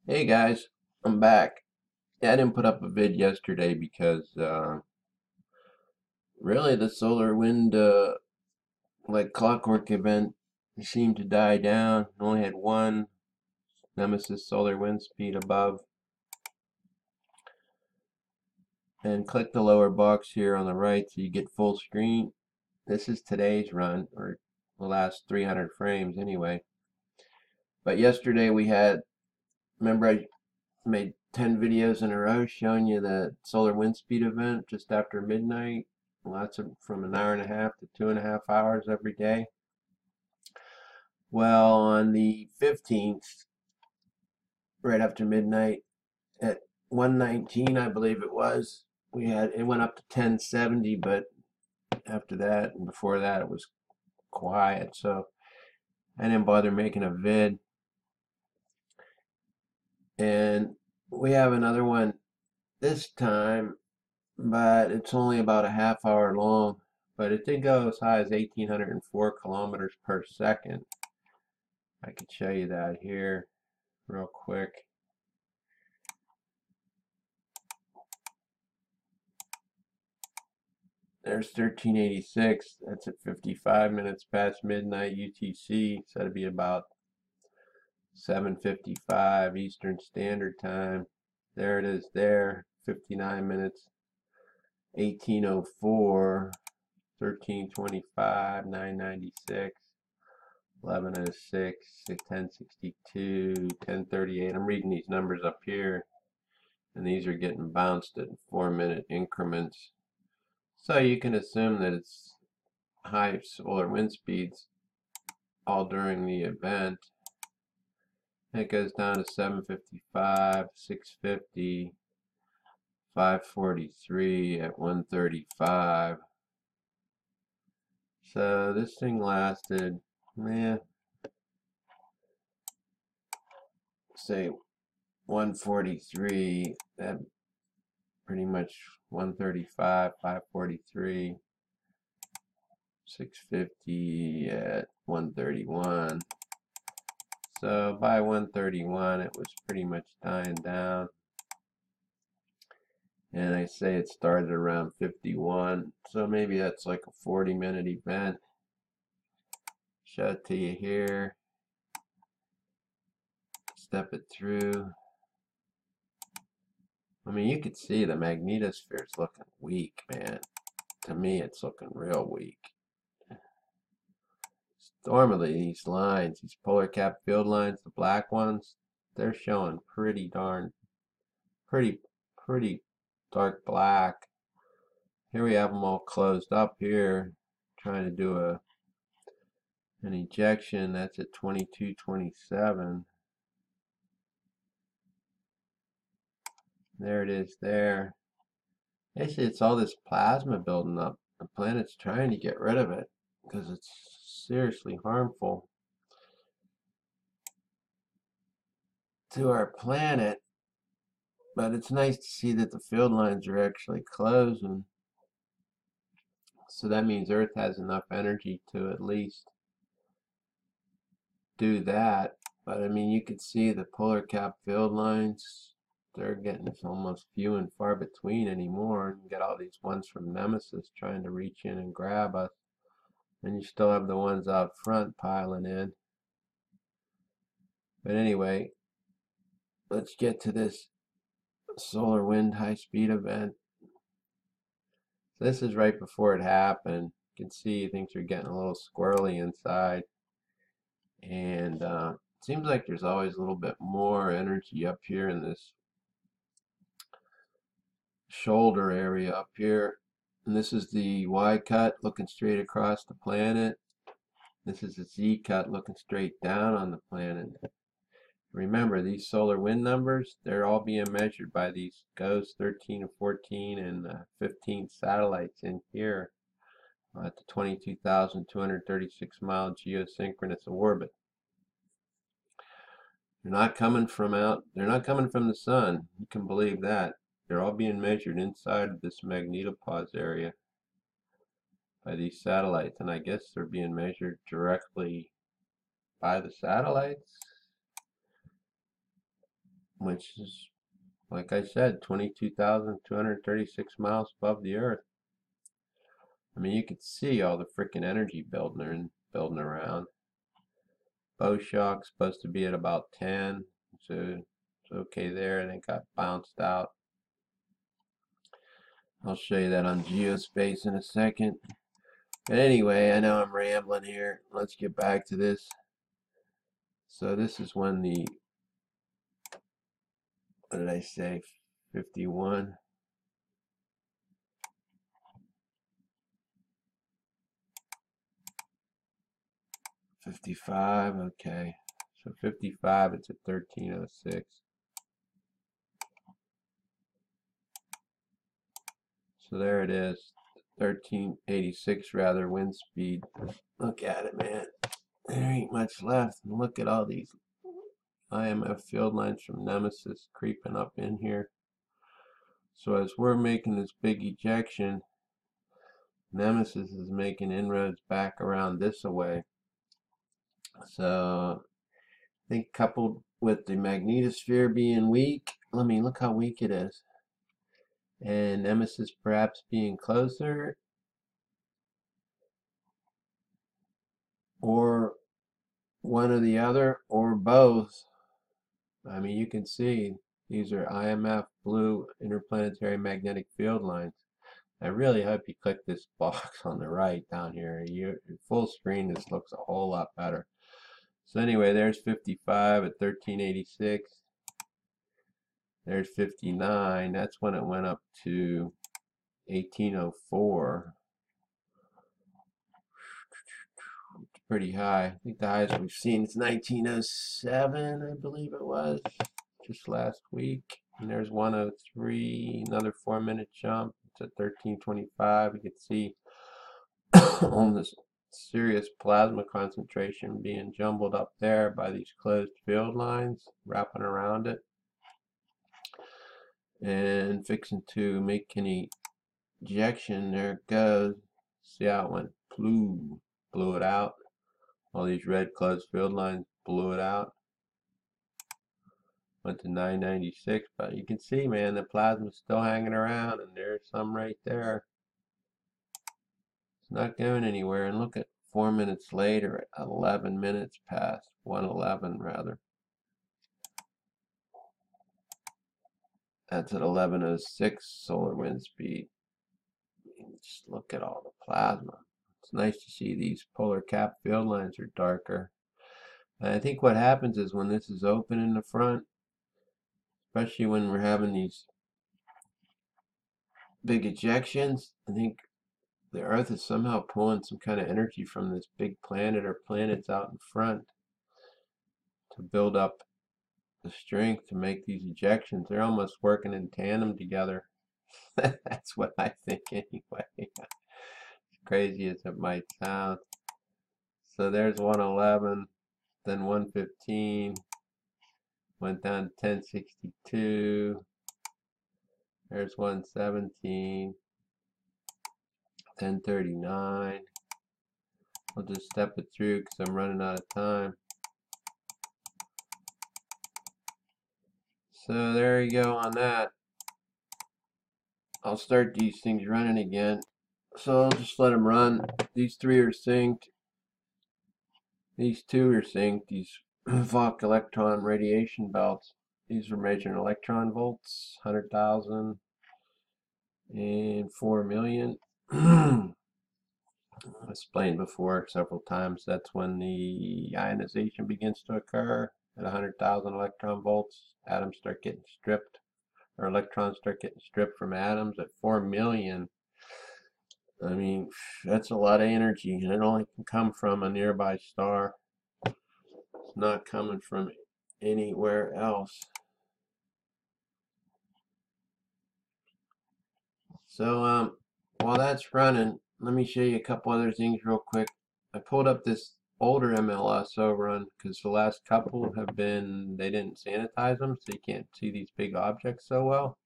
Hey guys, I'm back. Yeah, I didn't put up a vid yesterday because really the solar wind like clockwork event seemed to die down. Only had one Nemesis solar wind speed above. And click the lower box here on the right so you get full screen. This is today's run, or the last 300 frames anyway. But yesterday we had, remember I made 10 videos in a row showing you the solar wind speed event just after midnight. Lots of from an hour and a half to 2.5 hours every day. Well, on the 15th, right after midnight at 1:19, I believe it was, it went up to 1070, but after that and before that it was quiet, so I didn't bother making a vid. And we have another one this time, but it's only about a half hour long. But it did go as high as 1,804 kilometers per second. I could show you that here real quick. There's 1386. That's at 55 minutes past midnight UTC. So that'd be about 7:55 Eastern Standard Time. There it is there. 59 minutes. 1804. 1325. 996. 1106, 1062, 1038. I'm reading these numbers up here, and these are getting bounced at 4-minute increments. So you can assume that it's high solar wind speeds all during the event. And it goes down to 755, 650, 543 at 135. So this thing lasted, say 143, that pretty much 135, 543, 650 at 131. So by 131 it was pretty much dying down. And I say it started around 51. So maybe that's like a 40-minute event. Show it to you here. Step it through. I mean, you could see the magnetosphere is looking weak, man. To me, it's looking real weak. Normally, these lines, these polar cap field lines, the black ones, they're showing pretty pretty dark black. Here we have them all closed up here, trying to do an ejection. That's at 22:27. There it is there. Basically, it's all this plasma building up. The planet's trying to get rid of it because it's seriously harmful to our planet. But it's nice to see that the field lines are actually closing. So that means Earth has enough energy to at least do that. But I mean, you could see the polar cap field lines, they're getting almost few and far between anymore. And you get all these ones from Nemesis trying to reach in and grab us. And you still have the ones out front piling in. But anyway, let's get to this solar wind high speed event. So this is right before it happened. You can see things are getting a little squirrely inside. And it seems like there's always a little bit more energy up here in this shoulder area up here. And this is the Y cut looking straight across the planet. This is the Z cut looking straight down on the planet. Remember, these solar wind numbers, they're all being measured by these GOES 13 and 14 and 15 satellites in here at the 22,236 mile geosynchronous orbit. They're not coming from the sun. You can believe that. They're all being measured inside of this magnetopause area by these satellites, and I guess they're being measured directly by the satellites. which is, like I said, 22,236 miles above the Earth. I mean, you could see all the freaking energy building around. Bow shock's supposed to be at about 10, so it's okay there, and it got bounced out. I'll show you that on geospace in a second. But anyway, I know I'm rambling here. Let's get back to this. So this is when the, what did I say, 51? 55, okay. So 55, it's at 1306. So there it is, 1386 rather, wind speed. Look at it, man. There ain't much left. And look at all these IMF field lines from Nemesis creeping up in here. So as we're making this big ejection, Nemesis is making inroads back around this way. So I think coupled with the magnetosphere being weak, I mean, look how weak it is. And Nemesis perhaps being closer, or one or the other, or both. I mean, you can see these are IMF blue interplanetary magnetic field lines. I really hope you click this box on the right down here. Full screen, this looks a whole lot better. So anyway, there's 55 at 1386. There's 59. That's when it went up to 1804. It's pretty high. I think the highest we've seen is 1907, I believe it was, just last week. And there's 103, another 4-minute jump. It's at 1325. You can see on this serious plasma concentration being jumbled up there by these closed field lines wrapping around it and fixing to make an ejection. There it goes. See how it went? Blew it out. All these red closed field lines blew it out. Went to 996, but you can see, man, the plasma's still hanging around, and there's some right there. It's not going anywhere. And look at 4 minutes later, at 11 minutes past, 111 rather. That's at 1106 solar wind speed. Just look at all the plasma. It's nice to see these polar cap field lines are darker. And I think what happens is when this is open in the front, especially when we're having these big ejections, I think the Earth is somehow pulling some kind of energy from this big planet or planets out in front to build up the strength to make these ejections. They're almost working in tandem together. That's what I think anyway. As crazy as it might sound. So there's 111, then 115, went down to 1062. There's 117, 1039. I'll just step it through because I'm running out of time. So there you go on that. I'll start these things running again. So I'll just let them run. These three are synced. These two are synced. These Voc electron radiation belts. These are measuring electron volts, 100,000 and 4 million. I explained before several times, that's when the ionization begins to occur at 100,000 electron volts. Atoms start getting stripped, or electrons start getting stripped from atoms at 4 million. I mean, that's a lot of energy, and it only can come from a nearby star. It's not coming from anywhere else. So while that's running, let me show you a couple other things real quick. I pulled up this older MLSO run because the last couple have been, they didn't sanitize them, so you can't see these big objects so well.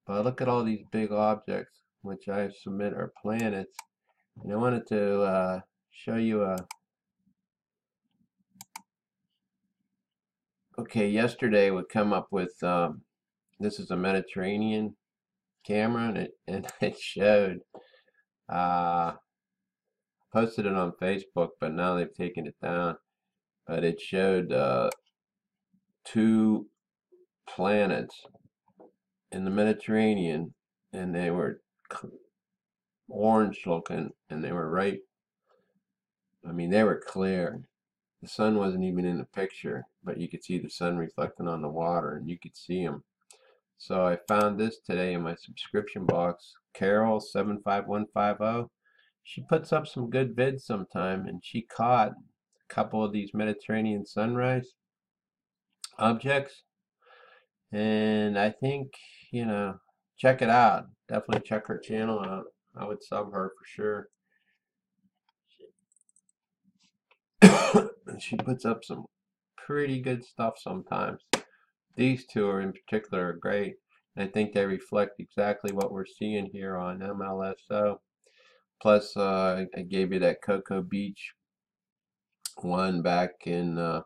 But look at all these big objects, which I submit are planets. And I wanted to show you a Okay, yesterday we come up with this is a Mediterranean camera, and it showed posted it on Facebook, but now they've taken it down. But it showed two planets in the Mediterranean, and they were orange looking, and they were right. I mean, they were clear. The sun wasn't even in the picture, but you could see the sun reflecting on the water, and you could see them. So I found this today in my subscription box. Carol 75150. She puts up some good vids sometime, and she caught a couple of these Mediterranean sunrise objects. And I think, you know, check it out. Definitely check her channel out. I would sub her for sure. She puts up some pretty good stuff sometimes. These two are in particular are great. I think they reflect exactly what we're seeing here on MLSO. Plus, I gave you that Cocoa Beach one back in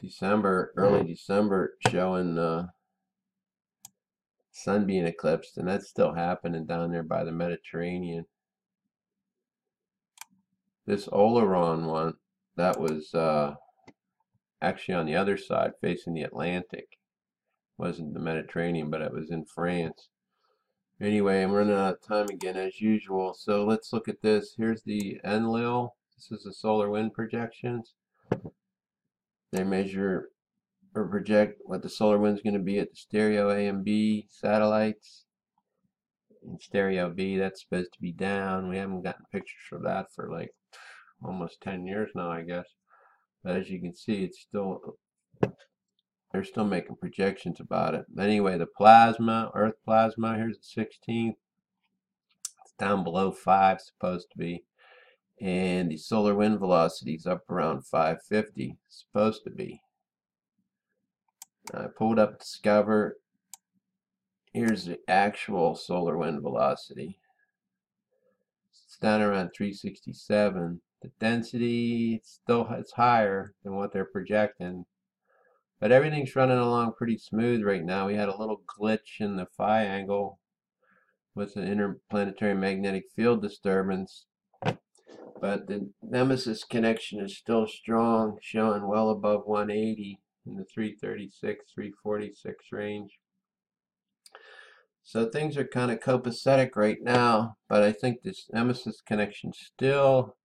December, early December, showing sun being eclipsed, and that's still happening down there by the Mediterranean. This Oleron one, that was actually on the other side, facing the Atlantic. Wasn't the Mediterranean, but it was in France. Anyway, I'm running out of time again as usual, so let's look at this. Here's the Enlil. This is the solar wind projections. They measure or project what the solar wind's going to be at the stereo A and B satellites. In stereo B, that's supposed to be down. We haven't gotten pictures for that for like almost 10 years now, I guess. But as you can see, it's still, they're still making projections about it. Anyway, the plasma, Earth plasma, here's the 16th. It's down below 5, supposed to be. And the solar wind velocity is up around 550, supposed to be. I pulled up Discover. Here's the actual solar wind velocity. It's down around 367. The density, it's higher than what they're projecting. But everything's running along pretty smooth right now. We had a little glitch in the phi angle with the interplanetary magnetic field disturbance. But the Nemesis connection is still strong, showing well above 180 in the 336, 346 range. So things are kind of copacetic right now, but I think this Nemesis connection still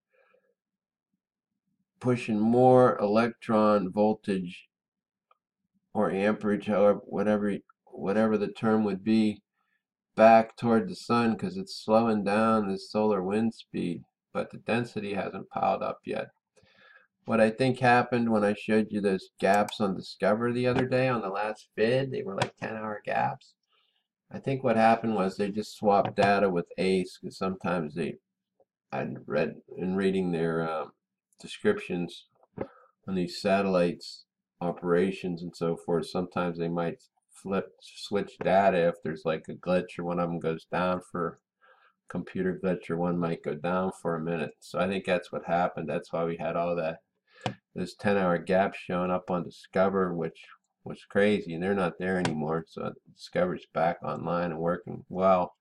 pushing more electron voltage or amperage, however, whatever the term would be, back toward the sun because it's slowing down the solar wind speed, but the density hasn't piled up yet. What I think happened when I showed you those gaps on Discover the other day on the last vid, they were like 10-hour gaps. I think what happened was they just swapped data with ACE because sometimes I'd read in reading their descriptions on these satellites operations and so forth, sometimes they might switch data if there's like a glitch or one of them goes down for computer glitch or one might go down for a minute. So I think that's what happened. That's why we had all that those 10-hour gaps showing up on Discover, which was crazy, and they're not there anymore. So Discover's back online and working well.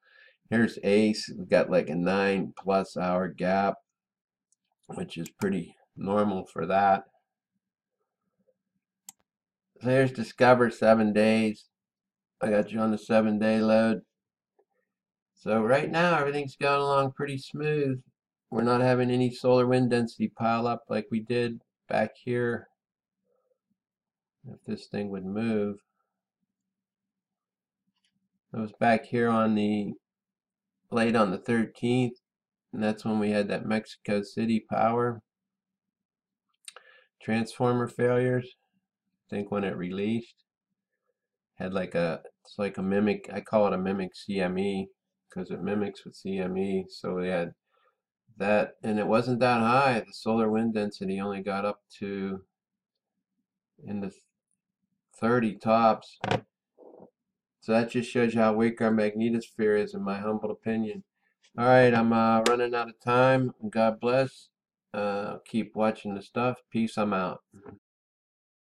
Here's ACE. We've got like a 9+ hour gap, which is pretty normal for that. So here's Discover 7 days. I got you on the 7-day load. So right now everything's going along pretty smooth. We're not having any solar wind density pile up like we did back here. If this thing would move. It was back here on the late on the 13th, and that's when we had that Mexico City power transformer failures. I think when it released, had like it's like a mimic. I call it a mimic CME because it mimics with CME. So we had that, and it wasn't that high. The solar wind density only got up to in the 30 tops. So that just shows you how weak our magnetosphere is, in my humble opinion. All right, I'm running out of time. God bless. Keep watching the stuff. Peace. I'm out.